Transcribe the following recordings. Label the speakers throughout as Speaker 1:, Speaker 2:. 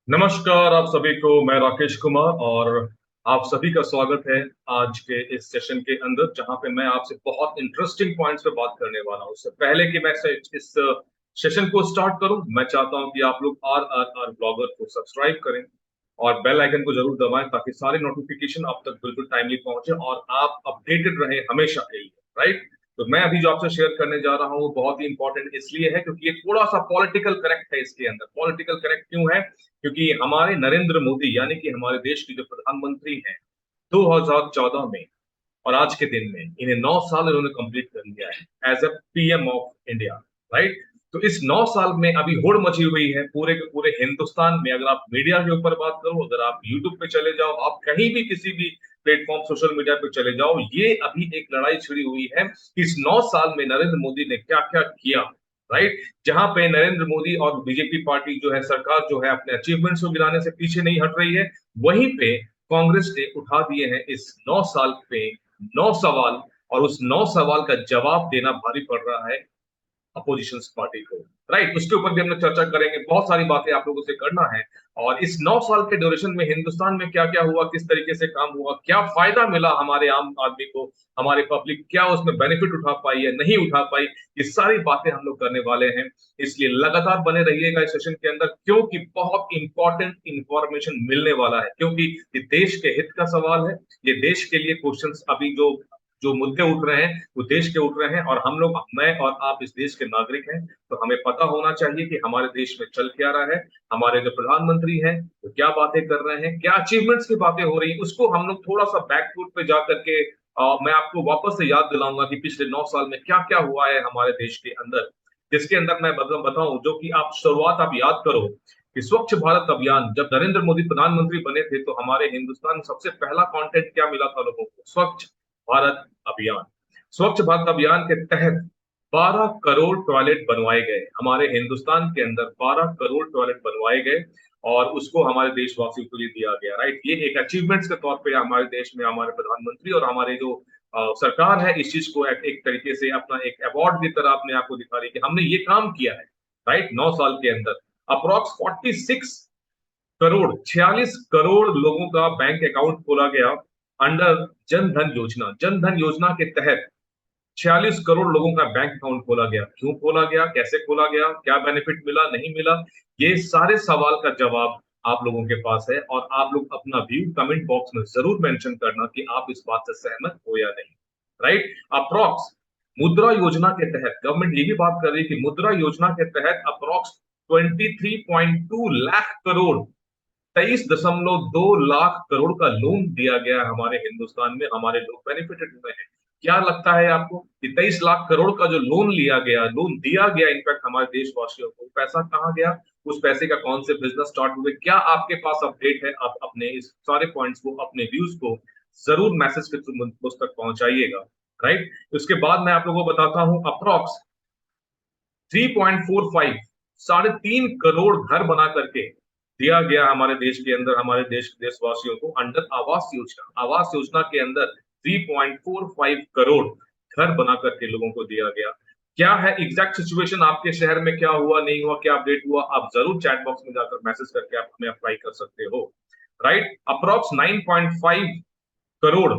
Speaker 1: नमस्कार आप सभी को। मैं राकेश कुमार और आप सभी का स्वागत है आज के इस सेशन के अंदर, जहां पे मैं आपसे बहुत इंटरेस्टिंग पॉइंट्स पे बात करने वाला हूं। उससे पहले कि मैं इस सेशन को स्टार्ट करूं, मैं चाहता हूं कि आप लोग RRR ब्लॉगर को सब्सक्राइब करें और बेल आइकन को जरूर दबाएं, ताकि सारे नोटिफिकेशन आप तक बिल्कुल टाइमली पहुंचे और आप अपडेटेड रहें हमेशा के लिए। राइट। तो मैं अभी जो आपसे शेयर करने जा रहा हूं वो बहुत ही इंपॉर्टेंट इसलिए है क्योंकि ये थोड़ा सा पॉलिटिकल करेक्ट है। इसके अंदर पॉलिटिकल करेक्ट क्यों है? क्योंकि हमारे नरेंद्र मोदी यानी कि हमारे देश के जो प्रधानमंत्री हैं 2014 में और आज के दिन में इन्हें 9 साल इन्होंने कंप्लीट कर लिया है as a PM of India. Right. तो इस 9 साल में अभी होड़ मची हुई है पूरे के पूरे हिंदुस्तान में। अगर आप मीडिया के ऊपर बात करो, अगर आप यूट्यूब पे चले जाओ, आप कहीं भी किसी भी प्लेटफॉर्म सोशल मीडिया पे चले जाओ, ये अभी एक लड़ाई छिड़ी हुई है कि इस 9 साल में नरेंद्र मोदी ने क्या क्या किया। राइट। जहां पे नरेंद्र मोदी और बीजेपी पार्टी जो है, सरकार जो है, अपने अचीवमेंट्स को गिनाने से पीछे नहीं हट रही है, वहीं पे कांग्रेस ने उठा दिए हैं इस 9 साल पे 9 सवाल, और उस 9 सवाल का जवाब देना भारी पड़ रहा है अपोजिशन पार्टी को। राइट। उसके ऊपर भी हम लोग चर्चा करेंगे, बहुत सारी बातें आप लोगों से करना है। और इस 9 साल के ड्यूरेशन में हिंदुस्तान में क्या क्या हुआ, किस तरीके से काम हुआ, क्या फायदा मिला हमारे आम आदमी को, हमारे पब्लिक क्या उसमें बेनिफिट उठा पाई या नहीं उठा पाई, ये सारी बातें हम लोग करने वाले हैं। इसलिए लगातार बने रहिएगा इस सेशन के अंदर, क्योंकि बहुत इंपॉर्टेंट इंफॉर्मेशन मिलने वाला है। क्योंकि ये देश के हित का सवाल है, ये देश के लिए क्वेश्चंस अभी जो जो मुद्दे उठ रहे हैं वो देश के उठ रहे हैं, और हम लोग, मैं और आप इस देश के नागरिक हैं, तो हमें पता होना चाहिए कि हमारे देश में चल क्या रहा है, हमारे जो प्रधानमंत्री हैं वो क्या बातें कर रहे हैं, क्या अचीवमेंट्स की बातें हो रही है। उसको हम लोग थोड़ा सा बैक फुट पे जा करके मैं आपको वापस से याद दिलाऊंगा कि पिछले 9 साल में क्या क्या हुआ है हमारे देश के अंदर, जिसके अंदर मैं बताऊं, जो कि आप शुरुआत आप याद करो कि स्वच्छ भारत अभियान जब नरेंद्र मोदी प्रधानमंत्री बने थे, तो हमारे हिंदुस्तान में सबसे पहला कंटेंट क्या मिला था लोगों को? स्वच्छ भारत अभियान। स्वच्छ भारत अभियान के तहत 12 करोड़ टॉयलेट बनवाए गए हमारे हिंदुस्तान के अंदर, 12 करोड़ टॉयलेट बनवाए गए और उसको हमारे देशवासियों को लिए दिया गया। राइट। ये एक अचीवमेंट्स के तौर पे हमारे देश में हमारे प्रधानमंत्री और हमारे जो सरकार है, इस चीज को एक तरीके से अपना एक अवार्ड की तरह अपने आप को दिखा रही है कि हमने ये काम किया है। राइट। 9 साल के अंदर अप्रोक्स 46 करोड़, 46 करोड़ लोगों का बैंक अकाउंट खोला गया अंडर जन धन योजना। जन धन योजना के तहत 46 करोड़ लोगों का बैंक अकाउंट खोला गया। क्यों खोला गया, कैसे खोला गया, क्या बेनिफिट मिला, नहीं मिला, ये सारे सवाल का जवाब आप लोगों के पास है। और आप लोग अपना व्यू कमेंट बॉक्स में जरूर मेंशन करना कि आप इस बात से सहमत हो या नहीं। राइट। अप्रोक्स मुद्रा योजना के तहत गवर्नमेंट ये भी बात कर रही है कि मुद्रा योजना के तहत अप्रोक्स 23.2 लाख करोड़, 23.2 लाख करोड़ का लोन दिया गया है हमारे हिंदुस्तान में। हमारे लोग बेनिफिटेड हुए हैं। क्या लगता है आपको कि 23 लाख करोड़ का जो लोन लिया गया, लोन दिया गया इनफैक्ट हमारे देशवासियों को, पैसा कहाँ गया? उस पैसे का कौन से बिजनेस स्टार्ट हुए? क्या आपके पास अपडेट है? आप अपने इस सारे पॉइंट्स को, अपने व्यूज को जरूर मैसेज के थ्रू मुझ तक पहुंचाइएगा। राइट। उसके बाद मैं आप लोगों को बताता हूं अप्रोक्स 3.45, 3.5 करोड़ घर बना करके दिया गया हमारे देश के अंदर, हमारे देशवासियों को अंडर आवास योजना। आवास योजना के अंदर 3.45 करोड़ घर बना करके लोगों को दिया गया। क्या है एग्जैक्ट सिचुएशन आपके शहर में, क्या हुआ, नहीं हुआ, क्या अपडेट हुआ, आप जरूर चैट बॉक्स में जाकर मैसेज करके आप हमें अप्लाई कर सकते हो। राइट। अप्रोक्स 9.5 करोड़,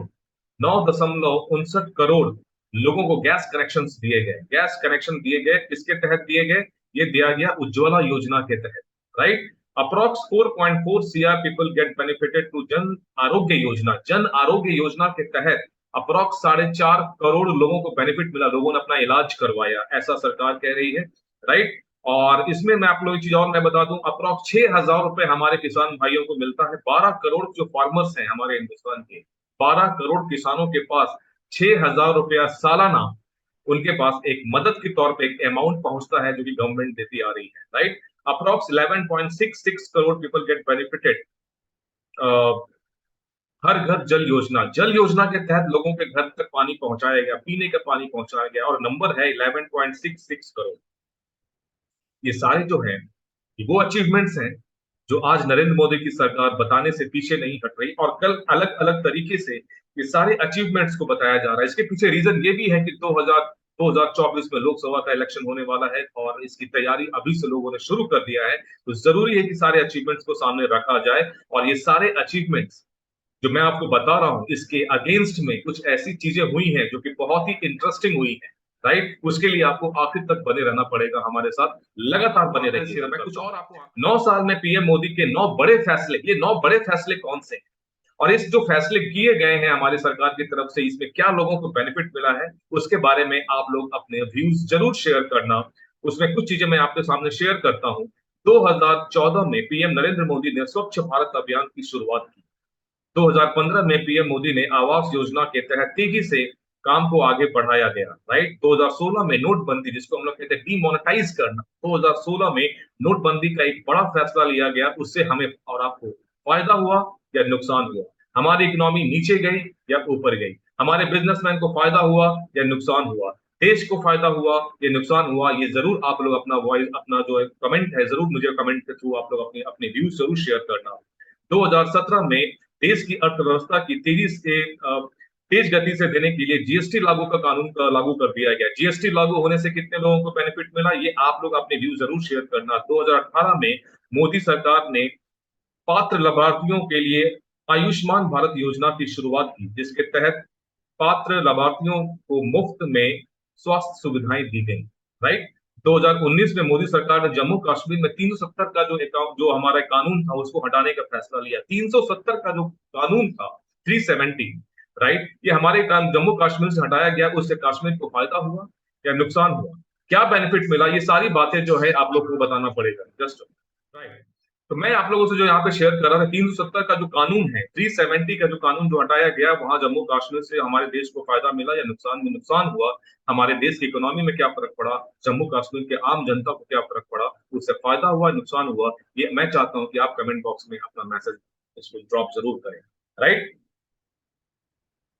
Speaker 1: 9.59 करोड़ लोगों को गैस कनेक्शन दिए गए। गैस कनेक्शन दिए गए किसके तहत दिए गए? ये दिया गया उज्ज्वला योजना के तहत। Right. Approx 4.4 CR people get benefited to Jan Arogya योजना। जन आरोग्य योजना के तहत अप्रोक्स 4.5 करोड़ लोगों को बेनिफिट मिला, लोगों ने अपना इलाज करवाया, ऐसा सरकार कह रही है। राइट। और इसमें मैं आप लोगों की चीज और मैं बता दूं, अप्रोक्स 6,000 रुपए हमारे किसान भाइयों को मिलता है। 12 करोड़ जो फार्मर्स हैं हमारे हिंदुस्तान के, 12 करोड़ किसानों के पास 6,000 रुपया सालाना उनके पास एक मदद के तौर पे एक अमाउंट पहुंचता है, जो कि गवर्नमेंट देती आ रही है। Right. Approx 11.66 crore people get benefited Har Ghar Jal योजना। जल योजना के तहत लोगों के घर तक पानी पहुंचाया गया, पीने का पानी पहुंचाया गया, और नंबर है 11.66 करोड़। ये सारे जो हैं वो अचीवमेंट्स हैं जो आज नरेंद्र मोदी की सरकार बताने से पीछे नहीं हट रही, और कल अलग अलग तरीके से ये सारे अचीवमेंट्स को बताया जा रहा है। इसके पीछे रीजन ये भी है कि 2024 में लोकसभा का इलेक्शन होने वाला है और इसकी तैयारी अभी से लोगों ने शुरू कर दिया है। तो जरूरी है कि सारे अचीवमेंट्स को सामने रखा जाए और ये सारे अचीवमेंट्स जो मैं आपको बता रहा हूँ, इसके अगेंस्ट में कुछ ऐसी चीजें हुई हैं जो कि बहुत ही इंटरेस्टिंग हुई हैं, राइट? उसके लिए आपको आखिर तक बने रहना पड़ेगा हमारे साथ, लगातार बने रहिएगा। मैं कुछ और आपको 9 साल में पीएम मोदी के 9 बड़े फैसले, ये 9 बड़े फैसले कौन से हैं? और इस जो फैसले किए गए हैं हमारी सरकार की तरफ से, इसमें क्या लोगों को बेनिफिट मिला है, उसके बारे में आप लोग अपने व्यूज जरूर शेयर करना। उसमें कुछ चीजें मैं आपके सामने शेयर करता हूं। 2014 में पीएम नरेंद्र मोदी ने स्वच्छ भारत अभियान की शुरुआत की। 2015 में पीएम मोदी ने आवास योजना के तहत तेजी से काम को आगे बढ़ाया गया, राइट? 2016 में नोटबंदी, जिसको हम लोग कहते हैं डीमोनेटाइज करना, 2016 में नोटबंदी का एक बड़ा फैसला लिया गया। उससे हमें और आपको फायदा हुआ या नुकसान हुआ? हमारी इकोनॉमी नीचे गई या ऊपर गई? हमारे बिजनेसमैन को फायदा हुआ या नुकसान हुआ? देश को फायदा हुआ या नुकसान हुआ? ये जरूर आप लोग अपना वॉइस, अपना जो है कमेंट है, जरूर मुझे कमेंट के थ्रू आप लोग अपने अपने व्यूज जरूर शेयर करना। 2017 में देश की अर्थव्यवस्था की तेजी से तेज गति से देने के लिए जीएसटी लागू का कानून लागू कर दिया गया। जीएसटी लागू होने से कितने लोगों को बेनिफिट मिला, ये आप लोग अपने व्यू जरूर शेयर करना। 2018 में मोदी सरकार ने पात्र लाभार्थियों के लिए आयुष्मान भारत योजना की शुरुआत की, जिसके तहत पात्र लाभार्थियों को मुफ्त में स्वास्थ्य सुविधाएं दी गई, राइट? 2019 में मोदी सरकार ने जम्मू कश्मीर में 370 का जो हमारा कानून था, उसको हटाने का फैसला लिया। 370 का जो कानून था, 370, राइट? ये हमारे जम्मू कश्मीर से हटाया गया। उससे कश्मीर को फायदा हुआ या नुकसान हुआ? क्या बेनिफिट मिला? ये सारी बातें जो है आप लोग को बताना पड़ेगा, जस्ट राइट। तो मैं आप लोगों से जो यहाँ पे शेयर कर रहा था, 370 का जो कानून है, 370 का जो कानून जो हटाया गया, वहां जम्मू कश्मीर से हमारे देश को फायदा मिला या नुकसान में नुकसान हुआ? हमारे देश की इकोनॉमी में क्या फर्क पड़ा? जम्मू कश्मीर के आम जनता को क्या फर्क पड़ा? उससे फायदा हुआ, नुकसान हुआ? ये मैं चाहता हूं कि आप कमेंट बॉक्स में अपना मैसेज इसको ड्रॉप जरूर करें, राइट?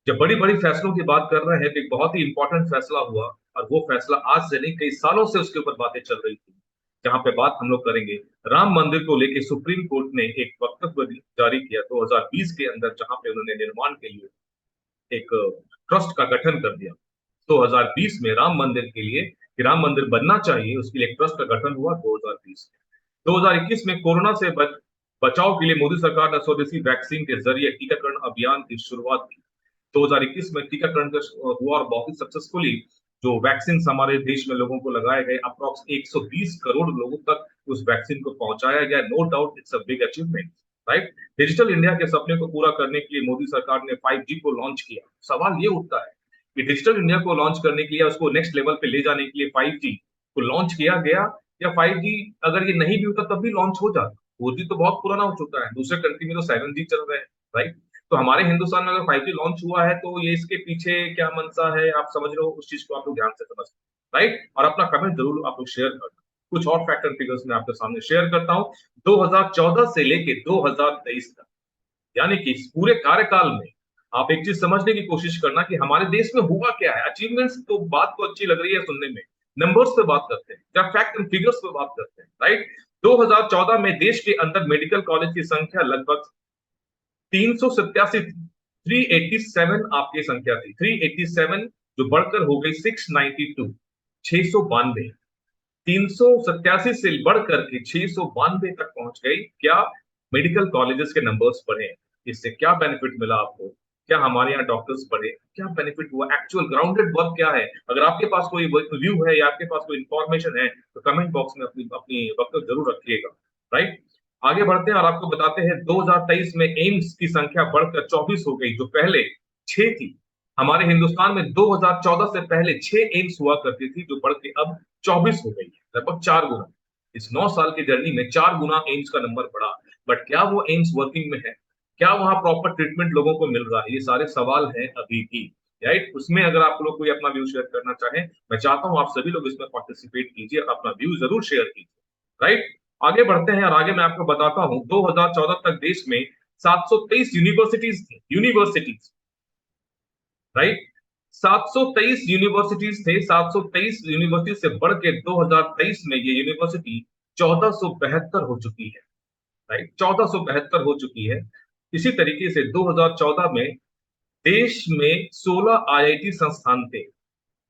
Speaker 1: जब बड़ी बड़ी फैसलों की बात कर रहे हैं तो एक बहुत ही इंपॉर्टेंट फैसला हुआ, और वो फैसला आज से नहीं, कई सालों से उसके ऊपर बातें चल रही थी, जहां पे बात हम लोग करेंगे राम मंदिर को लेके। सुप्रीम कोर्ट ने एक वक्तव्य जारी किया 2020 के अंदर, जहां पे उन्होंने निर्माण के लिए एक ट्रस्ट का गठन कर दिया। 2020 में राम मंदिर के लिए, कि राम मंदिर बनना चाहिए, उसके लिए एक ट्रस्ट का गठन हुआ 2020 में। 2021 में कोरोना से बचाव के लिए मोदी सरकार ने स्वदेशी वैक्सीन के जरिए टीकाकरण अभियान की शुरुआत की। 2021 में टीकाकरण हुआ और बहुत ही सक्सेसफुली जो वैक्सीन हमारे देश में लोगों को लगाए गए, अप्रॉक्स 120 करोड़ लोगों तक उस वैक्सीन को पहुंचाया गया। No doubt it's a big achievement, right? Digital India के सपने को पूरा करने के लिए मोदी सरकार ने 5G को लॉन्च किया। सवाल ये उठता है कि डिजिटल इंडिया को लॉन्च करने के लिए, उसको नेक्स्ट लेवल पे ले जाने के लिए 5G को लॉन्च किया गया, या 5G अगर ये नहीं भी होता तब भी लॉन्च हो जाता? 4G तो बहुत पुराना हो चुका है, दूसरे कंट्री में तो 7G चल रहे हैं, राइट? तो हमारे हिंदुस्तान में अगर 5G लॉन्च हुआ है तो ये इसके पीछे क्या मंशा है, आप समझ रहे हो? उस चीज को आप लोग ध्यान से समझ, राइट? और अपना कमेंट जरूर आप लोग शेयर करना। कुछ और फैक्ट एंड फिगर्स मैं आपके सामने शेयर करता हूं। 2014 से लेके 2023 तक, यानी कि इस पूरे कार्यकाल में आप एक चीज समझने की कोशिश करना कि हमारे देश में हुआ क्या है। अचीवमेंट्स तो बात तो अच्छी लग रही है सुनने में, नंबर्स पे बात करते हैं, जब फैक्ट एंड फिगर्स पे बात करते हैं, राइट? 2014 में देश के अंदर मेडिकल कॉलेज की संख्या लगभग 387 थी। 387 आपकी संख्या थी, 387, जो बढ़कर हो गई 692, 692। 387 से बढ़कर के 692 तक पहुंच गई। क्या? मेडिकल कॉलेजेस के नंबर्स बढ़े। इससे क्या बेनिफिट मिला आपको? क्या हमारे यहाँ डॉक्टर्स बढ़े? क्या बेनिफिट हुआ? एक्चुअल ग्राउंडेड वर्क क्या है? अगर आपके पास कोई व्यू है या आपके पास कोई इंफॉर्मेशन है तो कमेंट बॉक्स में अपनी अपनी वक्तव्य जरूर रखिएगा, राइट? आगे बढ़ते हैं और आपको बताते हैं 2023 में एम्स की संख्या बढ़कर 24 हो गई, जो पहले 6 थी। हमारे हिंदुस्तान में 2014 से पहले 6 एम्स हुआ करती थी, जो बढ़ के अब 24 हो गई है, लगभग 4 गुना। इस 9 साल की जर्नी में 4 गुना एम्स का नंबर बढ़ा। बट क्या वो एम्स वर्किंग में है? क्या वहां प्रॉपर ट्रीटमेंट लोगों को मिल रहा है? ये सारे सवाल हैं अभी भी, राइट? उसमें अगर आप लोग कोई अपना व्यू शेयर करना चाहें, मैं चाहता हूं आप सभी लोग इसमें पार्टिसिपेट कीजिए, अपना व्यू जरूर शेयर कीजिए, राइट? आगे बढ़ते हैं और आगे मैं आपको बताता हूं, 2014 तक देश में 723 यूनिवर्सिटीज थी, यूनिवर्सिटीज, राइट? 723 यूनिवर्सिटीज थे। 723 यूनिवर्सिटी से बढ़ के 2023 में ये यूनिवर्सिटी 1472 हो चुकी है, राइट? 1472 हो चुकी है। इसी तरीके से 2014 में देश में 16 आईआईटी संस्थान थे।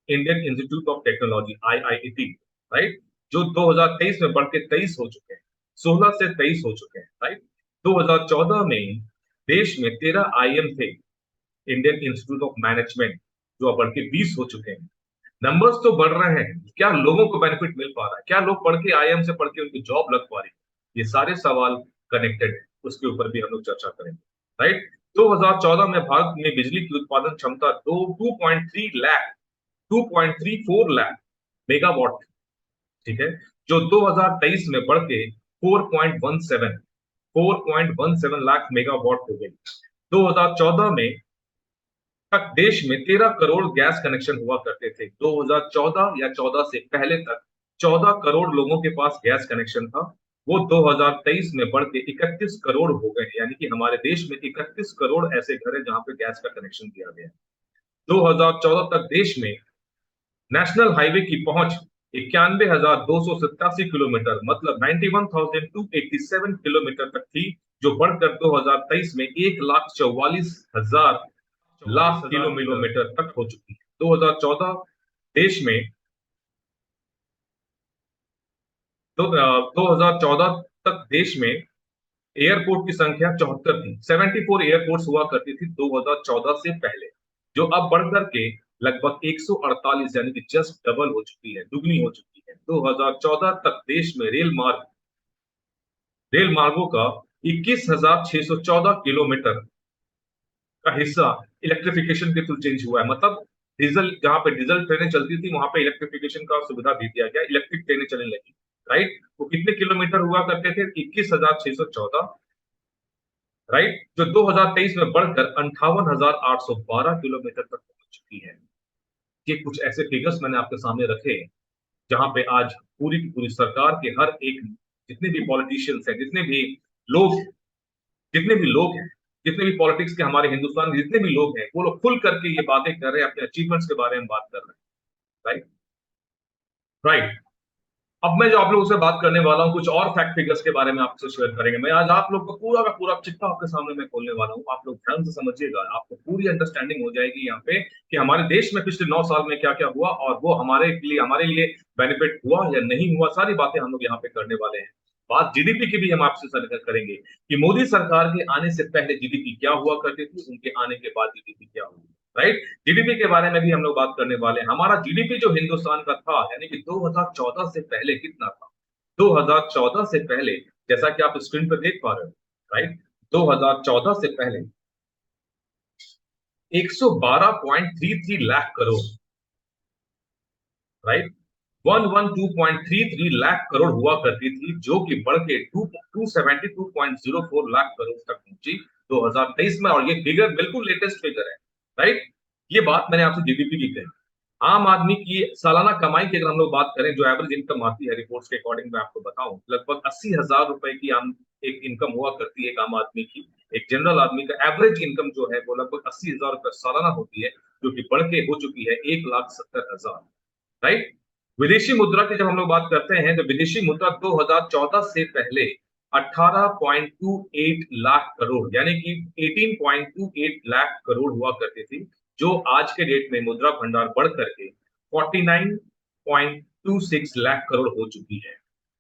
Speaker 1: Indian institute of technology IIT, right, जो 2023 में बढ़ के 23 हो चुके हैं, 16 से 23 हो चुके हैं, राइट। 2014 में देश में 13 IIM थे, इंडियन इंस्टीट्यूट ऑफ मैनेजमेंट, जो अब बढ़ के 20 हो चुके हैं। नंबर्स तो बढ़ रहे हैं, क्या लोगों को बेनिफिट मिल पा रहा है, क्या लोग पढ़ के IIM से पढ़ के उनकी जॉब लग पा रही है, ये सारे सवाल कनेक्टेड है, उसके ऊपर भी हम लोग चर्चा करेंगे, राइट। 2014 में भारत में बिजली की उत्पादन क्षमता 2.34 लाख मेगावाट, ठीक है, जो 2023 में बढ़ के 4.17 लाख मेगावाट हो गई। 2014 में तक देश में 13 करोड़ गैस कनेक्शन हुआ करते थे। 2014 या 14 से पहले तक 14 करोड़ लोगों के पास गैस कनेक्शन था। वो 2023 में बढ़ के 31 करोड़ हो गए, यानी कि हमारे देश में 31 करोड़ ऐसे घर हैं जहां पे गैस का कनेक्शन दिया गया है। 2014 तक देश में नेशनल हाईवे की पहुंच 91,287 किलोमीटर, मतलब 91,287 किलोमीटर तक थी, जो बढ़कर 2023 में 1,44,000 लाख किलोमीटर तक हो चुकी है। 2014 देश में तो 2014 तक देश में एयरपोर्ट की संख्या 74 थी, 74 एयरपोर्ट्स हुआ करती थी 2014 से पहले, जो अब बढ़कर के लगभग 148 यानी कि जस्ट डबल हो चुकी है, दुगनी हो चुकी है। 2014 तक देश में रेल मार्गों का 21,614 किलोमीटर का हिस्सा इलेक्ट्रिफिकेशन के थ्रू चेंज हुआ है, मतलब डीजल, जहां पे डीजल ट्रेनें चलती थी वहां पे इलेक्ट्रिफिकेशन का सुविधा दे दिया गया, इलेक्ट्रिक ट्रेनें चलने लगी, राइट। वो कितने किलोमीटर हुआ करते थे? 21,614, राइट, जो 2023 में बढ़कर 58,812 किलोमीटर तक पहुंच चुकी है। ये कुछ ऐसे फिगर्स मैंने आपके सामने रखे जहां पे आज पूरी की पूरी सरकार के हर एक, जितने भी पॉलिटिशियंस हैं, जितने भी लोग हैं, जितने भी पॉलिटिक्स के हमारे हिंदुस्तान के जितने भी लोग हैं, वो लोग खुल करके ये बातें कर रहे हैं, अपने अचीवमेंट्स के बारे में बात कर रहे हैं, राइट, राइट। अब मैं जो आप लोगों से बात करने वाला हूं, कुछ और फैक्ट फिगर्स के बारे में आपसे शेयर करेंगे। मैं आज आप लोग को पूरा का पूरा चिट्ठा आपके सामने मैं खोलने वाला हूं, आप लोग ध्यान से समझिएगा, आपको पूरी अंडरस्टैंडिंग हो जाएगी यहाँ पे कि हमारे देश में पिछले 9 साल में क्या क्या हुआ और वो हमारे लिए बेनिफिट हुआ या नहीं हुआ, सारी बातें हम लोग यहाँ पे करने वाले हैं। बात जीडीपी की भी हम आपसे करेंगे कि मोदी सरकार के आने से पहले जीडीपी क्या हुआ करती थी, उनके आने के बाद जीडीपी क्या हुई, राइट। जीडीपी के बारे में भी हम लोग बात करने वाले हैं। हमारा जीडीपी जो हिंदुस्तान का था, यानी कि 2014 से पहले कितना था? 2014 से पहले, जैसा कि आप स्क्रीन पर देख पा रहे हो, राइट, 2014 से पहले 112.33 लाख करोड़, राइट, 112.33 लाख करोड़ हुआ करती थी, जो कि बढ़ के 272.04 लाख करोड़ तक पहुंची 2023 में, और ये फिगर बिल्कुल लेटेस्ट फिगर है, राइट। ये बात मैंने आपसे जीडीपी की कही। आम आदमी की सालाना कमाई की अगर हम लोग बात करें, जो एवरेज इनकम आती है रिपोर्ट्स के अकॉर्डिंग मैं आपको बताऊं, लगभग 80,000 रुपए की आम एक इनकम हुआ करती है एक आम आदमी की। एक जनरल आदमी का एवरेज इनकम जो है वो लगभग 80,000 रुपए सालाना होती है, जो कि बढ़ के हो चुकी है 1,70,000, राइट। विदेशी मुद्रा की जब हम लोग बात करते हैं, तो विदेशी मुद्रा 2014 से पहले 18.28 लाख करोड़, यानी कि 18.28 लाख करोड़ हुआ करती थी, जो आज के डेट में मुद्रा भंडार बढ़ करके 49.26 लाख करोड़ हो चुकी है,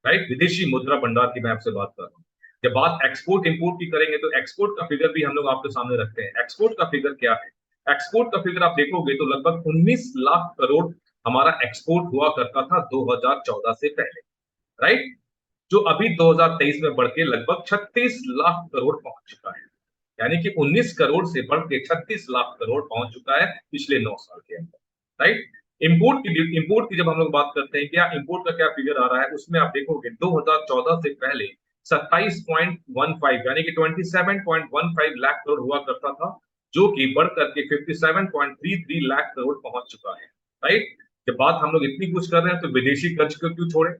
Speaker 1: राइट। विदेशी मुद्रा भंडार की मैं आपसे बात कर रहा हूँ। जब बात एक्सपोर्ट इंपोर्ट की करेंगे, तो एक्सपोर्ट का फिगर भी हम लोग आपके सामने रखते हैं। एक्सपोर्ट का फिगर क्या है? एक्सपोर्ट का फिगर आप देखोगे तो लगभग 19 लाख करोड़ हमारा एक्सपोर्ट हुआ करता था 2014 से पहले, राइट, जो अभी 2023 में बढ़ के लगभग 36 लाख करोड़ पहुंच चुका है, यानी कि 19 करोड़ से बढ़ के 36 लाख करोड़ पहुंच चुका है पिछले 9 साल के अंदर, राइट। इंपोर्ट की जब हम लोग बात करते हैं, क्या इंपोर्ट का क्या फिगर आ रहा है, उसमें आप देखोगे 2014 से पहले 27.15 यानी कि 27.15 लाख करोड़ हुआ करता था, जो कि बढ़ करके 57.33 लाख करोड़ पहुंच चुका है, राइट। जब बात हम लोग इतनी कुछ कर रहे हैं, तो विदेशी कर्ज को क्यों छोड़े,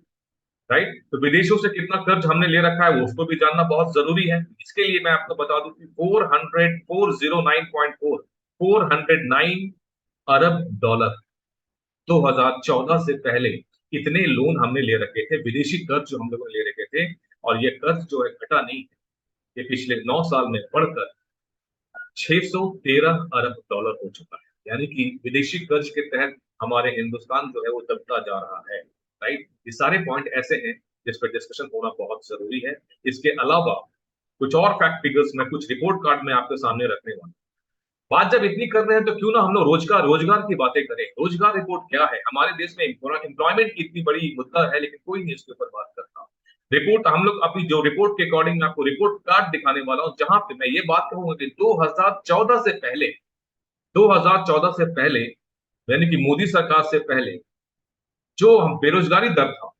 Speaker 1: राइट। तो विदेशों से कितना कर्ज हमने ले रखा है, वो उसको भी जानना बहुत जरूरी है। इसके लिए मैं आपको बता दूं कि 409 अरब डॉलर 2014 से पहले इतने लोन हमने ले रखे थे, विदेशी कर्ज जो हम लोगों ने ले रखे थे, और ये कर्ज जो है घटा नहीं है, ये पिछले 9 साल में बढ़कर 613 अरब डॉलर हो चुका है, यानी कि विदेशी कर्ज के तहत हमारे हिंदुस्तान जो है वो दबता जा रहा है। राइट, ये सारे पॉइंट ऐसे हैं जिस पर डिस्कशन होना बहुत जरूरी है। इसके अलावा कुछ और फैक्ट फिगर्स मैं कुछ रिपोर्ट कार्ड में आपके सामने रखने वाला हूं। बात जब इतनी कर रहे हैं तो क्यों ना हम लोग रोजगार रोजगार की बातें करें। रोजगार रिपोर्ट क्या है? हमारे देश में एम्प्लॉयमेंट की इतनी बड़ी मुद्दा है, लेकिन कोई नहीं इसके ऊपर बात करता। रिपोर्ट हम लोग अभी जो रिपोर्ट के अकॉर्डिंग मैं आपको रिपोर्ट कार्ड दिखाने वाला हूं, जहां पे मैं ये बात कहूंगा कि 2014 से पहले, 2014 से पहले यानी कि मोदी सरकार से पहले जो हम बेरोजगारी दर था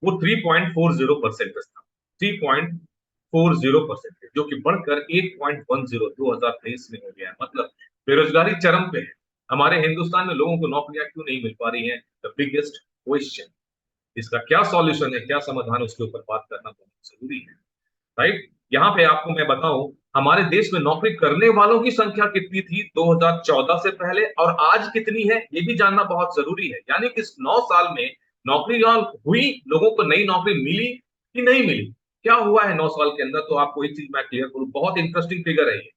Speaker 1: वो 3.40% था। 3.40%, जो कि बढ़कर 8.10 2023 में हो गया है। मतलब बेरोजगारी चरम पे है। हमारे हिंदुस्तान में लोगों को नौकरियां क्यों नहीं मिल पा रही हैं? The biggest question. इसका क्या सॉल्यूशन है, क्या समाधान है, उसके ऊपर बात करना बहुत जरूरी है। राइट, यहाँ पे आपको मैं बताऊं, हमारे देश में नौकरी करने वालों की संख्या कितनी थी 2014 से पहले और आज कितनी है, ये भी जानना बहुत जरूरी है। यानी कि इस 9 साल में नौकरियां हुई, लोगों को नई नौकरी मिली कि नहीं मिली, क्या हुआ है 9 साल के अंदर, तो आपको एक चीज मैं क्लियर करूं, बहुत इंटरेस्टिंग फिगर है ये।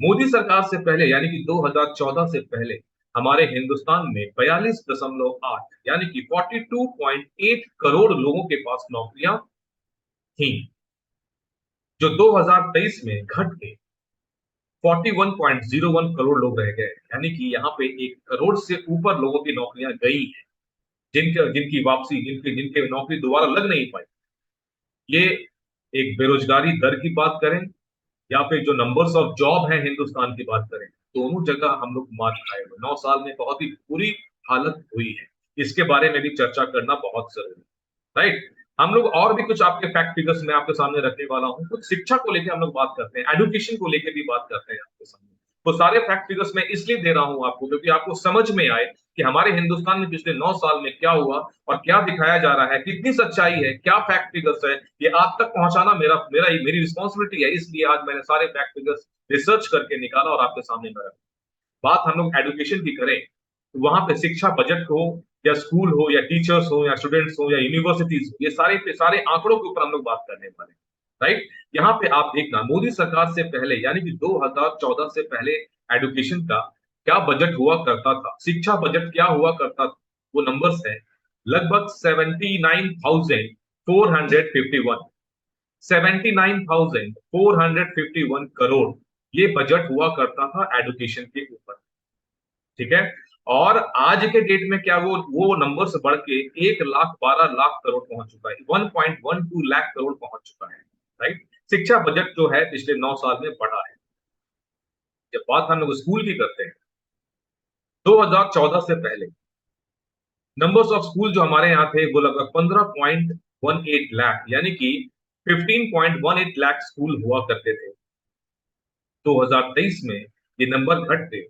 Speaker 1: मोदी सरकार से पहले यानी कि 2014 से पहले हमारे हिंदुस्तान में 42.8 यानी कि 42.8 करोड़ लोगों के पास नौकरियां थी, जो 2023 में घट के 41.01 करोड़ लोग रह गए। यानी कि यहाँ पे 1 करोड़ से ऊपर लोगों की नौकरियां गई हैं, जिनके जिनकी वापसी जिनके जिनके नौकरी दोबारा लग नहीं पाई। ये एक बेरोजगारी दर की बात करें या फिर जो नंबर्स ऑफ जॉब है हिंदुस्तान की बात करें, दोनों जगह हम लोग मात खाए हुए। 9 साल में बहुत ही बुरी हालत हुई है। इसके बारे में भी चर्चा करना बहुत जरूरी है। राइट, हम लोग और भी कुछ आपके फैक्ट फिगर्स में आपके सामने रखने वाला हूं। कुछ शिक्षा को लेकर हम लोग बात करते हैं, एजुकेशन को लेकर भी बात करते हैं आपके सामने। तो सारे फैक्ट फिगर्स मैं इसलिए दे रहा हूं आपको, क्योंकि आपको समझ में आए कि हमारे हिंदुस्तान में पिछले 9 साल में क्या हुआ और क्या दिखाया जा रहा है, कितनी सच्चाई है, क्या फैक्ट फिगर्स है, ये आप तक पहुंचाना मेरी रिस्पॉन्सिबिलिटी है। इसलिए आज मैंने सारे फैक्ट फिगर्स रिसर्च करके निकाला और आपके सामने में रखा। बात हम लोग एजुकेशन की करें तो वहां पे शिक्षा बजट हो या स्कूल हो या टीचर्स हो या स्टूडेंट्स हो या यूनिवर्सिटीज हो, ये सारे पे सारे आंकड़ों के ऊपर हम लोग बात करने वाले हैं। राइट, यहाँ पे आप देखना, मोदी सरकार से पहले यानी कि 2014 से पहले एजुकेशन का क्या बजट हुआ करता था, शिक्षा बजट क्या हुआ करता था, वो नंबर्स है लगभग 79,451 79,451 करोड़ ये बजट हुआ करता था एजुकेशन के ऊपर। ठीक है, और आज के डेट में क्या वो नंबर्स बढ़ के 1,12,00,000 करोड़ पहुंच चुका है, 1.12 लाख करोड़ पहुंच चुका है। राइट, शिक्षा बजट जो है पिछले 9 साल में बढ़ा है। जब बात हम लोग स्कूल की करते हैं, 2014 से पहले नंबर्स ऑफ स्कूल जो हमारे यहाँ थे वो लगभग 15.18 लाख यानी कि 15.18 लाख स्कूल हुआ करते थे। 2023 में ये नंबर घट के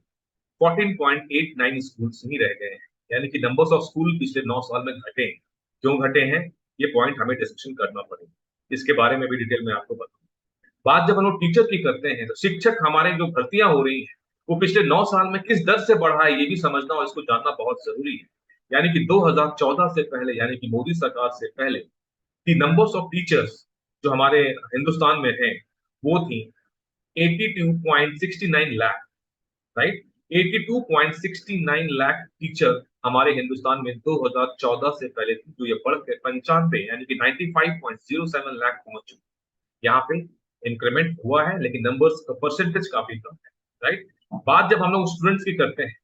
Speaker 1: 14.89 स्कूल्स ही रह गए हैं। यानी कि नंबर्स ऑफ स्कूल पिछले 9 साल में घटे। क्यों घटे हैं, ये पॉइंट हमें डिस्कशन करना पड़ेगा। इसके बारे में भी डिटेल में आपको बताऊं। बात जब हम लोग टीचर की करते हैं तो शिक्षक हमारे जो भर्तियां हो रही हैं वो पिछले 9 साल में किस दर से बढ़ा है, ये भी समझना और इसको जानना बहुत जरूरी है। यानी कि 2014 से पहले यानी कि मोदी सरकार से पहले दी नंबर्स ऑफ टीचर्स जो हमारे हिंदुस्तान में है वो थी 82.69 लाख। राइट, 82.69 लाख टीचर हमारे हिंदुस्तान में 2014 से पहले थी, जो ये बढ़कर 95 यानी कि 95.07 लाख पहुंच चुकी। यहाँ पे इंक्रीमेंट हुआ है, लेकिन नंबर्स का परसेंटेज काफी कम है। राइट, बात जब हम लोग स्टूडेंट्स की करते हैं,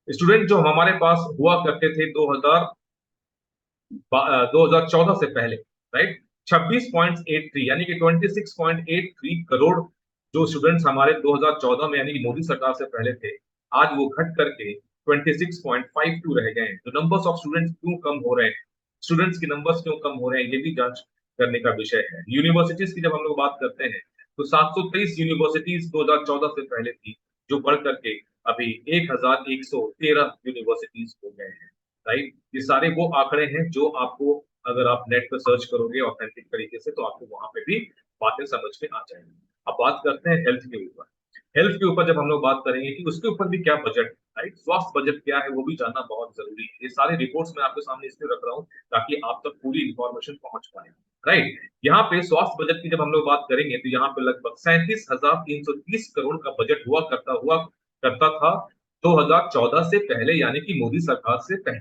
Speaker 1: स्टूडेंट जो हमारे पास हुआ करते थे 2014 से पहले, राइट, 26.83 यानी कि 26.83 करोड़ जो स्टूडेंट्स हमारे 2014 में यानी कि मोदी सरकार से पहले थे, आज वो घट करके 26.52 रह गए हैं। तो नंबर्स ऑफ स्टूडेंट्स क्यों कम हो रहे हैं, स्टूडेंट्स के नंबर्स क्यों कम हो रहे हैं, ये भी जांच करने का विषय है। यूनिवर्सिटीज की जब हम लोग बात करते हैं तो 723 यूनिवर्सिटीज 2014 से पहले थी, जो बढ़ करके अभी 1113 यूनिवर्सिटीज हो गए हैं। राइट, ये सारे वो आंकड़े हैं जो आपको अगर आप नेट पर सर्च करोगे ऑथेंटिक तरीके से तो आपको वहां पे भी बातें समझ में आ जाएंगी। अब बात करते हैं हेल्थ के ऊपर। हेल्थ के ऊपर जब हम लोग बात करेंगे कि उसके ऊपर भी क्या बजट, राइट, स्वास्थ्य बजट क्या है वो भी जानना बहुत जरूरी है। ये सारे रिपोर्ट्स मैं आपके सामने इसलिए रख रहा हूँ ताकि आप तक पूरी इंफॉर्मेशन पहुंच पाए। राइट, यहाँ पे स्वास्थ्य बजट की जब हम लोग बात करेंगे तो यहाँ पे लगभग 37,330 करोड़ का बजट हुआ करता था 2014 से पहले यानी कि मोदी सरकार से पहले,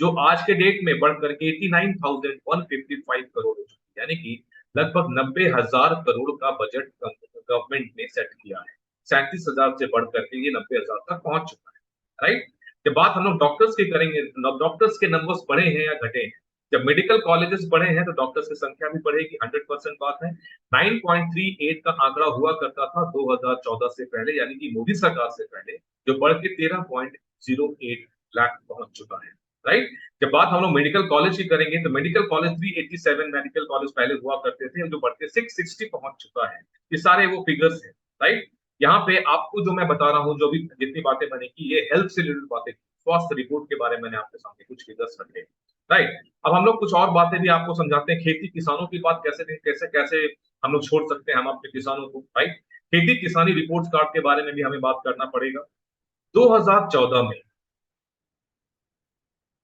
Speaker 1: जो आज के डेट में बढ़कर 89,155 करोड़ हो चुकी है, यानी कि लगभग 90,000 करोड़ का बजट गवर्नमेंट ने सेट किया है। 37,000 से बढ़कर के ये 90,000 तक पहुंच चुका है, राइट। जब बात हम लोग डॉक्टर्स की करेंगे, डॉक्टर्स के नंबर्स बढ़े हैं या घटे हैं? जब मेडिकल कॉलेजेस बढ़े हैं तो डॉक्टर्स की संख्या भी बढ़ेगी, 100% बात है। 9.38 का आंकड़ा हुआ करता था 2014 से पहले, यानी कि मोदी सरकार से पहले, जो बढ़ के 13.08 लाख पहुंच चुका है, राइट। जब बात हम लोग मेडिकल कॉलेज की करेंगे तो मेडिकल कॉलेज 387 मेडिकल कॉलेज पहले हुआ करते थे, जो बढ़ के 660 पहुंच चुका है। ये सारे वो फिगर्स हैं, राइट। यहाँ पे आपको जो मैं बता रहा हूँ, जो भी जितनी बातें मैंने की, ये हेल्थ से रिलेटेड बातें, स्वास्थ्य रिपोर्ट के बारे में मैंने आपके सामने कुछ फिगर्स रखे, राइट। अब हम लोग कुछ और बातें भी आपको समझाते हैं। खेती किसानों की बात कैसे कैसे कैसे हम लोग छोड़ सकते हैं हम अपने किसानों को, राइट। खेती किसानी रिपोर्ट कार्ड के बारे में भी हमें बात करना पड़ेगा। 2014 में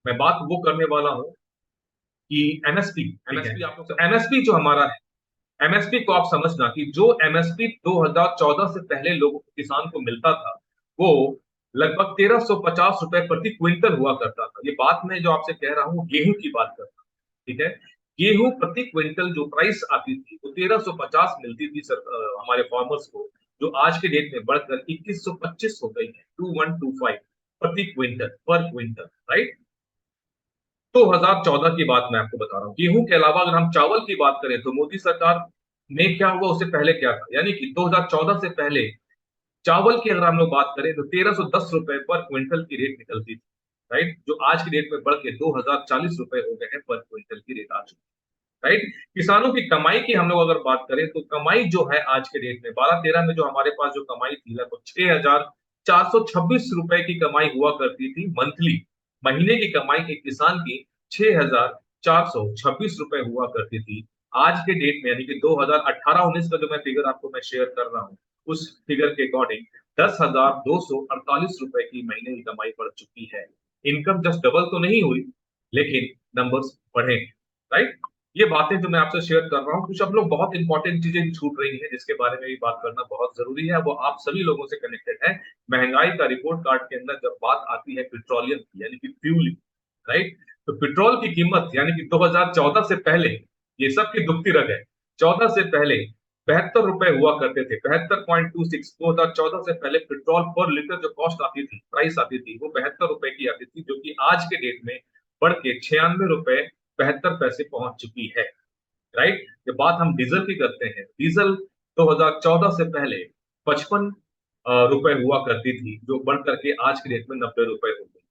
Speaker 1: मैं बात वो करने वाला हूं कि एमएसपी, एमएसपी जो हमारा है, एमएसपी को आप समझना कि जो एमएसपी 2014 से पहले लोगों को, किसान को मिलता था, वो लगभग 1350 रुपए प्रति क्विंटल हुआ करता था। ये बात मैं जो आपसे कह रहा हूँ गेहूं की बात कर रहा हूँ, ठीक है। गेहूं प्रति क्विंटल जो प्राइस आती थी वो 1350 मिलती थी सर, हमारे फार्मर्स को, जो आज के डेट में बढ़कर 2125 हो गई है, 2125 प्रति क्विंटल, पर क्विंटल, राइट। 2014 की बात मैं आपको बता रहा हूँ। गेहूं के अलावा अगर हम चावल की बात करें तो मोदी सरकार में क्या हुआ, उससे पहले क्या था, यानी कि 2014 से पहले चावल की अगर हम लोग बात करें तो 1310 रुपए पर क्विंटल की रेट निकलती थी, राइट। जो आज की डेट में बढ़ के 2040 रुपए हो गए हैं पर क्विंटल की रेट आ चुकी है, राइट। किसानों की कमाई की हम लोग अगर बात करें तो कमाई जो है आज के डेट में 12-13 में जो हमारे पास जो कमाई थी, लगभग 6,426 रुपए की कमाई हुआ करती थी मंथली। महीने की कमाई एक किसान की 6,426 रुपए हुआ करती थी। आज के डेट में यानी कि 2018-19 का जो मैं फिगर आपको मैं शेयर कर रहा हूँ, उस फिगर के अकॉर्डिंग 10,248 रुपए की महीने की कमाई बढ़ चुकी है। इनकम जस्ट डबल तो नहीं हुई, लेकिन नंबर्स बढ़े, राइट। ये बातें जो मैं आपसे शेयर कर रहा हूँ, कुछ अब लोग बहुत इंपॉर्टेंट चीजें छूट रही हैं जिसके बारे में भी बात करना बहुत जरूरी है, वो आप सभी लोगों से कनेक्टेड है। महंगाई का रिपोर्ट कार्ड के अंदर जब बात आती है पेट्रोलियम की, यानी कि फ्यूल, राइट, तो पेट्रोल की कीमत यानी कि 2014 से पहले, ये सब की दुखती रग है, 14 से पहले 72 रुपए हुआ करते थे, 72.26। 2014 से पहले पेट्रोल पर लीटर जो कॉस्ट आती थी, प्राइस आती थी, वो 72 रुपए की आती थी, जो कि आज के डेट में बढ़ के 96 रुपए 72 पैसे पहुंच चुकी है, राइट। जब बात हम डीजल की करते हैं, डीजल 2014 से पहले 55 रुपए हुआ करती थी, जो बढ़ करके आज के डेट में 90 रुपए हो गई,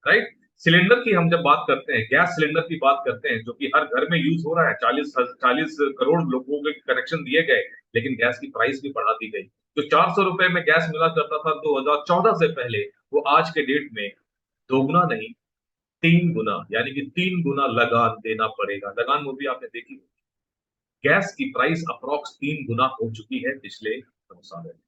Speaker 1: राइट। सिलेंडर की हम जब बात करते हैं, गैस सिलेंडर की बात करते हैं, जो कि हर घर में यूज हो रहा है, 40 करोड़ लोगों के कनेक्शन दिए गए, लेकिन गैस की प्राइस भी बढ़ा दी गई। जो 400 रुपए में गैस मिला करता था 2014 से पहले, वो आज के डेट में दोगुना नहीं, 3 गुना, यानी कि 3 गुना लगान देना पड़ेगा। लगान मूवी आपने देखी होगी। गैस की प्राइस अप्रॉक्स 3 गुना हो चुकी है पिछले 2 सालों में।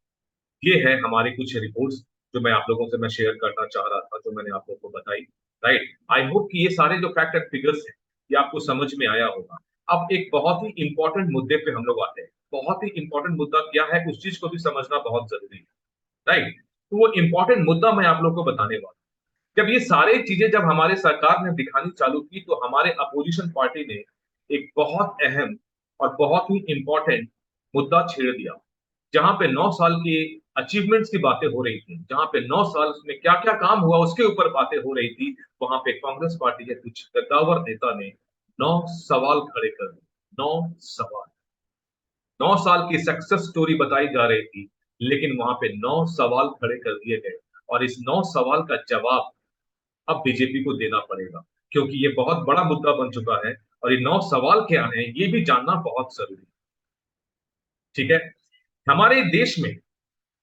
Speaker 1: ये है हमारी कुछ रिपोर्ट्स जो मैं आप लोगों से मैं शेयर करना चाह रहा था, जो मैंने आप लोगों को बताई, राइट। आई होप कि ये सारे जो फैक्ट एंड फिगर्स हैं, ये आपको समझ में आया होगा। अब एक बहुत ही इंपॉर्टेंट मुद्दे पे हम लोग आते हैं। बहुत ही इंपॉर्टेंट मुद्दा क्या है, उस चीज को भी समझना बहुत जरूरी है, राइट। तो वो इंपॉर्टेंट मुद्दा मैं आप लोगों को बताने वाला हूं। जब ये सारे चीजें जब हमारे सरकार ने दिखानी चालू की, तो हमारे अपोजिशन पार्टी ने एक बहुत अहम और बहुत ही इंपॉर्टेंट मुद्दा छेड़ दिया, जहां पे 9 साल की अचीवमेंट्स की बातें हो रही थी, जहां पे 9 साल में क्या-क्या काम हुआ उसके ऊपर बातें हो रही थी, वहां पे कांग्रेस पार्टी के कुछ कद्दावर नेता ने 9 सवाल खड़े कर दिए। 9 सवाल, 9 साल की सक्सेस स्टोरी बताई जा रही थी, लेकिन वहां पे 9 सवाल खड़े कर दिए गए, और इस 9 सवाल का जवाब अब बीजेपी को देना पड़ेगा, क्योंकि ये बहुत बड़ा मुद्दा बन चुका है, और ये 9 सवाल क्या हैं, ये भी जानना बहुत जरूरी है, ठीक है। हमारे देश में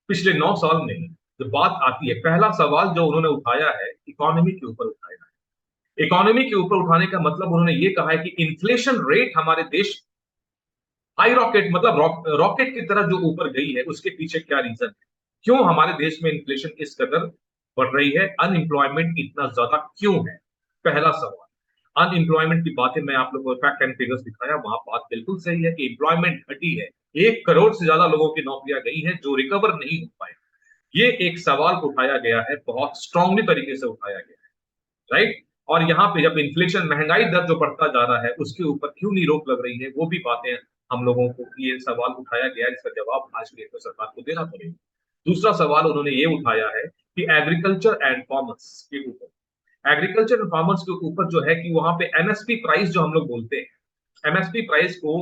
Speaker 1: पिछले 9 साल में जो बात आती है, पहला सवाल जो उन्होंने उठाया है, इकोनॉमी के ऊपर उठाया है। इकोनॉमी के ऊपर उठाने का मतलब उन्होंने ये कहा है कि इन्फ्लेशन रेट हमारे देश हाई रॉकेट, मतलब रॉकेट की तरह जो ऊपर गई है, उसके पीछे क्या रीजन है? क्यों हमारे देश में इन्फ्लेशन इस कदर बढ़ रही है? अनएम्प्लॉयमेंट इतना ज्यादा क्यों है? पहला सवाल। अनएम्प्लॉयमेंट की बातें मैं आप लोगों को फैक्ट एंड फिगर्स दिखाया, वहां बात बिल्कुल सही है कि एम्प्लॉयमेंट घटी है। 1 करोड़ से ज्यादा लोगों की नौकरियां गई हैं जो रिकवर नहीं हो पाए। ये एक सवाल उठाया गया है, बहुत स्ट्रांगली तरीके से उठाया गया है, राइट? और यहाँ पे जब इन्फ्लेशन, महंगाई दर जो बढ़ता जा रहा है, उसके ऊपर क्यों नहीं रोक लग रही है, वो भी बातें हम लोगों को, ये सवाल उठाया गया है, जिसका जवाब आज के सरकार को देना पड़ेगा। दूसरा सवाल उन्होंने ये उठाया है कि एग्रीकल्चर एंड फार्मर्स के ऊपर, एग्रीकल्चर एंड फार्मर्स के ऊपर जो है कि वहां पे एमएसपी प्राइस जो हम लोग बोलते हैं, एमएसपी प्राइस को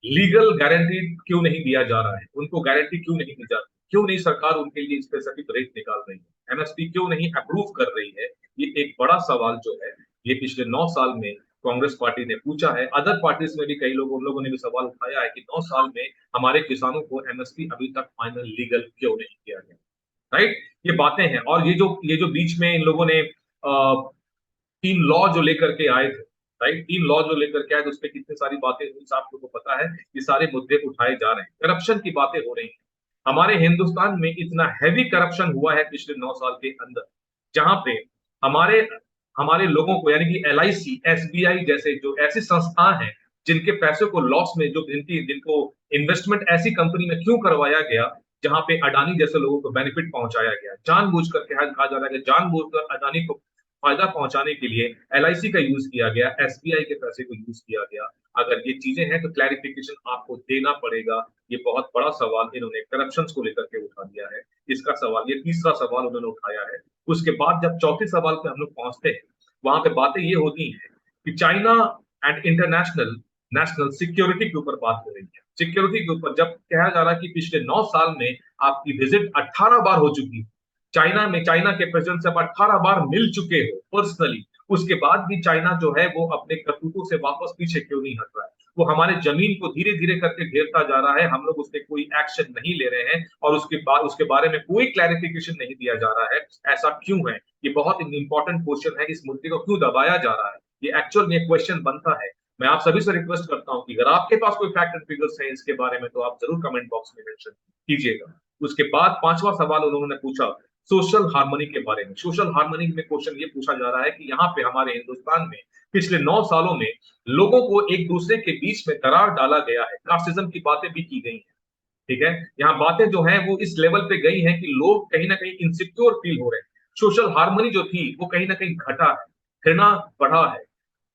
Speaker 1: लीगल गारंटी क्यों नहीं दिया जा रहा है, उनको गारंटी क्यों नहीं दी जा रही, क्यों नहीं सरकार उनके लिए स्पेसिफिक रेट निकाल रही है, एमएसपी क्यों नहीं अप्रूव कर रही है, ये एक बड़ा सवाल जो है, ये पिछले 9 साल में कांग्रेस पार्टी ने पूछा है। अदर पार्टीज में भी कई लोग, उन लोगों ने भी सवाल उठाया है कि 9 साल में हमारे किसानों को एमएसपी अभी तक फाइनल लीगल क्यों नहीं किया गया, राइट? ये बातें हैं। और ये जो बीच में इन लोगों ने 3 लॉ जो लेकर के आए थे, राइट? 3 लॉ जो लेकर के आए थे, उसपे कितनी सारी बातें हुई, आप लोगों को पता है, ये सारे मुद्दे उठाए जा रहे हैं। करप्शन की बातें हो रही हैं। हमारे हिंदुस्तान में इतना हेवी करप्शन हुआ है पिछले 9 साल के अंदर, जहां पे हमारे हमारे लोगों को, यानी कि एलआईसी, एसबीआई जैसे जो ऐसी संस्थान हैं, जिनके पैसों को लॉस में, जो जिनको इन्वेस्टमेंट ऐसी कंपनी में क्यों करवाया गया, जहां पे अडानी जैसे लोगों को बेनिफिट पहुंचाया गया, जानबूझ कर कहा जा रहा है कि जानबूझकर अडानी को फायदा पहुंचाने के लिए एलआईसी का यूज किया गया, एसबीआई के पैसे को यूज किया गया। अगर ये चीजें हैं तो क्लैरिफिकेशन आपको देना पड़ेगा। ये बहुत बड़ा सवाल इन्होंने करप्शन को लेकर के उठा दिया है, इसका सवाल, ये तीसरा सवाल उन्होंने उठाया है। उसके बाद जब चौथे सवाल पे हम लोग पहुंचते हैं, वहां पे बातें ये होती हैं कि China and international national security के ऊपर बात हो रही है। सिक्योरिटी के ऊपर जब कहा जा रहा है कि पिछले 9 साल में आपकी विजिट 18 बार हो चुकी है चाइना में, चाइना के प्रेसिडेंट से आप 18 बार मिल चुके हो पर्सनली, उसके बाद भी चाइना जो है वो अपने करतूतों से वापस पीछे क्यों नहीं हट रहा है? वो हमारे जमीन को धीरे धीरे करके घेरता जा रहा है, हम लोग उस पर कोई एक्शन नहीं ले रहे हैं, और उसके बारे में कोई क्लैरिफिकेशन नहीं दिया जा रहा है। ऐसा क्यों है? ये बहुत इंपॉर्टेंट क्वेश्चन है। इस मुद्दे को क्यों दबाया जा रहा है, ये एक्चुअल में क्वेश्चन बनता है। मैं आप सभी से रिक्वेस्ट करता हूं कि अगर आपके पास कोई फैक्ट एंड फिगर्स है इसके बारे में, तो आप जरूर कमेंट बॉक्स में मेंशन कीजिएगा। उसके बाद पांचवा सवाल उन्होंने पूछा सोशल हार्मनी के बारे में। सोशल हार्मनी में क्वेश्चन ये पूछा जा रहा है कि यहाँ पे हमारे हिंदुस्तान में पिछले 9 सालों में लोगों को एक दूसरे के बीच में दरार डाला गया है, कास्टिज्म की बातें भी की गई हैं, ठीक है? यहाँ बातें जो हैं वो इस लेवल पे गई हैं कि लोग कहीं ना कहीं इनसिक्योर फील हो रहे हैं। सोशल हार्मनी जो थी वो कहीं ना कहीं घटा है, घृणा बढ़ा है,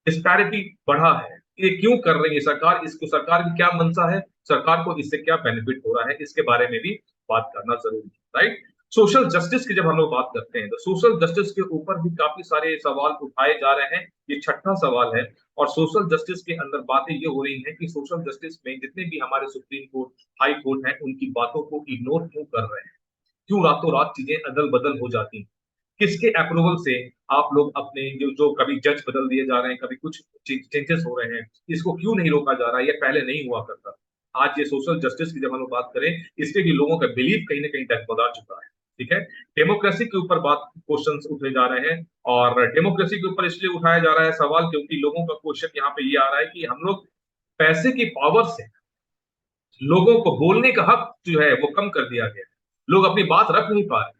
Speaker 1: डिस्पैरिटी बढ़ा है। ये क्यों कर रही है सरकार? इसको, सरकार की क्या मंशा है, सरकार को इससे क्या बेनिफिट हो रहा है, इसके बारे में भी बात करना जरूरी है, राइट? सोशल जस्टिस की जब हम लोग बात करते हैं, तो सोशल जस्टिस के ऊपर भी काफी सारे सवाल उठाए जा रहे हैं। ये छठा सवाल है। और सोशल जस्टिस के अंदर बातें ये हो रही हैं कि सोशल जस्टिस में जितने भी हमारे सुप्रीम कोर्ट, हाई कोर्ट हैं, उनकी बातों को इग्नोर क्यों कर रहे हैं? क्यों रातों रात चीजें अदल बदल हो जाती हैं? किसके अप्रूवल से आप लोग अपने जो जो कभी जज बदल दिए जा रहे हैं, कभी कुछ चेंजेस हो रहे हैं, इसको क्यों नहीं रोका जा रहा है? ये पहले नहीं हुआ करता। आज ये सोशल जस्टिस की जब हम लोग बात करें, इससे भी लोगों का बिलीफ कहीं ना कहीं डगमगा चुका है, ठीक है? डेमोक्रेसी के ऊपर बात, क्वेश्चंस उठे जा रहे हैं। और डेमोक्रेसी के ऊपर इसलिए उठाया जा रहा है सवाल, क्योंकि लोगों का क्वेश्चन यहाँ पे ये आ रहा है कि हम लोग पैसे की पावर से लोगों को बोलने का हक जो है वो कम कर दिया गया है। लोग अपनी बात रख नहीं पा रहे।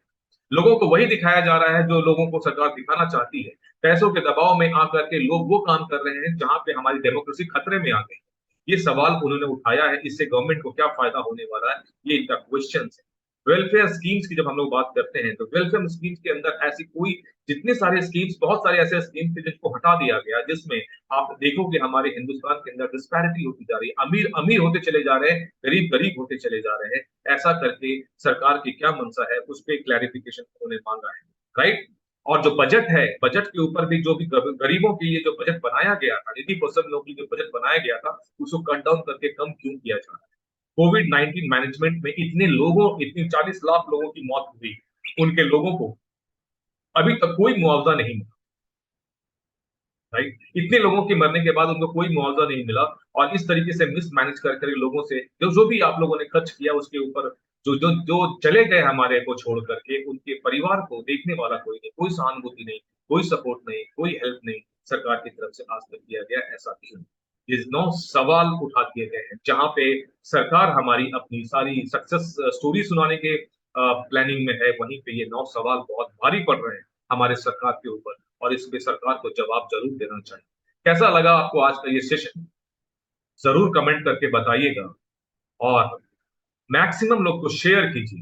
Speaker 1: लोगों को वही दिखाया जा रहा है जो लोगों को सरकार दिखाना चाहती है। पैसों के दबाव में आकर के लोग वो काम कर रहे हैं जहां पे हमारी डेमोक्रेसी खतरे में आ गई। ये सवाल उन्होंने उठाया है, इससे गवर्नमेंट को क्या फायदा होने वाला है, ये इनका क्वेश्चन है। वेलफेयर स्कीम्स की जब हम लोग बात करते हैं, तो वेलफेयर स्कीम्स के अंदर ऐसी कोई, जितने सारे स्कीम्स, बहुत सारे ऐसे स्कीम्स थे जिनको हटा दिया गया, जिसमें आप देखोगे हमारे हिंदुस्तान के अंदर डिस्पैरिटी होती जा रही है, अमीर अमीर होते चले जा रहे हैं, गरीब गरीब होते चले जा रहे हैं। ऐसा करके सरकार की क्या मंशा है, उस पर क्लैरिफिकेशन उन्होंने मांगा है, राइट? और जो बजट है, बजट के ऊपर भी जो भी गरीबों के लिए जो बजट बनाया गया था, 80% लोगों के लिए जो बजट बनाया गया था, उसको कट डाउन करके कम क्यों किया जा रहा है? कोविड 19 मैनेजमेंट में इतने लोगों, इतनी 40 लाख लोगों की मौत हुई, उनके लोगों को अभी तक कोई मुआवजा नहीं मिला, राइट? इतने लोगों के मरने के बाद उनको कोई मुआवजा नहीं मिला। और इस तरीके से मिसमैनेज कर कर लोगों से जो जो भी आप लोगों ने खर्च किया, उसके ऊपर जो जो जो चले गए हमारे को छोड़ करके, उनके परिवार को देखने वाला कोई नहीं, कोई सहानुभूति नहीं, कोई सपोर्ट नहीं, कोई हेल्प नहीं सरकार की तरफ से आज तक किया गया। ऐसा क्यों? ये 9 सवाल उठा दिए गए हैं, जहां पे सरकार हमारी अपनी सारी सक्सेस स्टोरी सुनाने के प्लानिंग में है, वहीं पे ये 9 सवाल बहुत भारी पड़ रहे हैं हमारे सरकार के ऊपर, और इस पे सरकार को जवाब जरूर देना चाहिए। कैसा लगा आपको आज का ये सेशन? जरूर कमेंट करके बताइएगा, और मैक्सिमम लोग को शेयर कीजिए।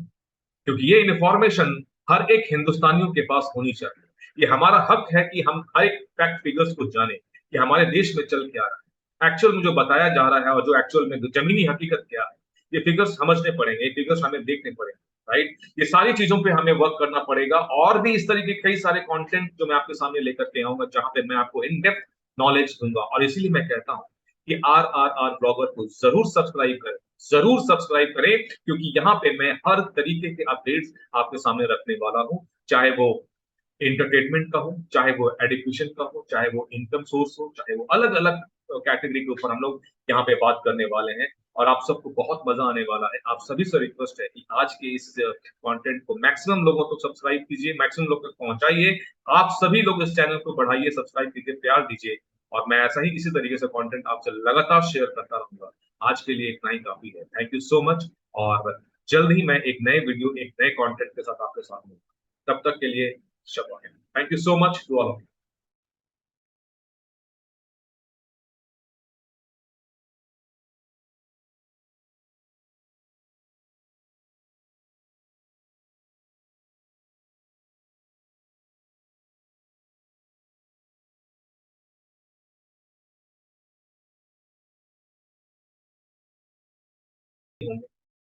Speaker 1: क्योंकि ये इंफॉर्मेशन हर एक हिंदुस्तानियों के पास होनी चाहिए। ये हमारा हक है कि हम हर एक फैक्ट फिगर्स को जाने कि हमारे देश में चल क्या रहा है, एक्चुअल में जो बताया जा रहा है और जो एक्चुअल में जमीनी हकीकत क्या है, ये फिगर्स समझने पड़ेंगे, ये फिगर्स हमें देखने पड़ेंगे, राइट? ये सारी चीजों पे हमें वर्क करना पड़ेगा और भी इस तरह के कई सारे कंटेंट जो मैं आपके सामने लेकर के आऊंगा, जहां पे मैं आपको इन डेप्थ नॉलेज दूंगा। और इसीलिए मैं कहता हूं कि RRR ब्लॉगर को जरूर सब्सक्राइब करें, क्योंकि यहाँ पे मैं हर तरीके के अपडेट्स आपके सामने रखने वाला हूँ, चाहे वो एंटरटेनमेंट का हो, चाहे वो एजुकेशन का हो, चाहे वो इनकम सोर्स हो, चाहे वो अलग अलग कैटेगरी के ऊपर हम लोग यहाँ पे बात करने वाले हैं। और आप सबको बहुत मजा आने वाला है। आप सभी से रिक्वेस्ट है कि आज के इस कंटेंट को मैक्सिमम लोगों तक सब्सक्राइब कीजिए, मैक्सिमम लोग तक पहुंचाइए। आप सभी लोग इस चैनल को बढ़ाइए, सब्सक्राइब कीजिए, प्यार दीजिए, और मैं ऐसा ही इसी तरीके से कंटेंट आपसे लगातार शेयर करता रहूंगा। आज के लिए इतना ही काफी है। Thank you so much. और जल्द ही मैं एक नए वीडियो, एक नए कंटेंट के साथ आपके साथ हूँ। तब तक के लिए शब्बा है। Thank you so much to all of you.